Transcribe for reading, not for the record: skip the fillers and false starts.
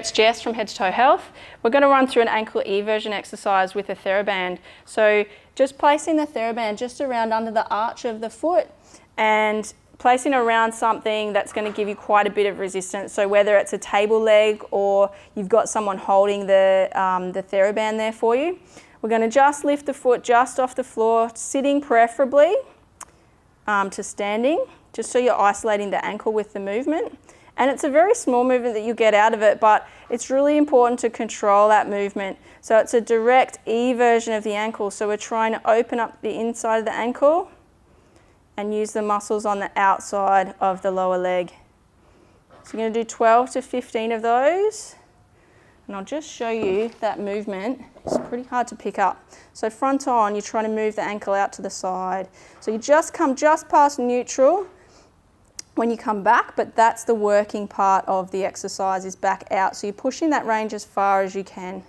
it's Jess from Head to Toe Health. We're going to run through an ankle eversion exercise with a TheraBand. So just placing the TheraBand just around under the arch of the foot and placing it around something that's going to give you quite a bit of resistance. So whether it's a table leg or you've got someone holding the TheraBand there for you. We're going to just lift the foot just off the floor, sitting preferably to standing, just so you're isolating the ankle with the movement. And it's a very small movement that you get out of it, but it's really important to control that movement. So it's a direct eversion of the ankle. So we're trying to open up the inside of the ankle and use the muscles on the outside of the lower leg. So you're going to do 12 to 15 of those. And I'll just show you that movement. It's pretty hard to pick up. So front on, you're trying to move the ankle out to the side. So you just come just past neutral when you come back, but that's the working part of the exercise, is back out. So you're pushing that range as far as you can.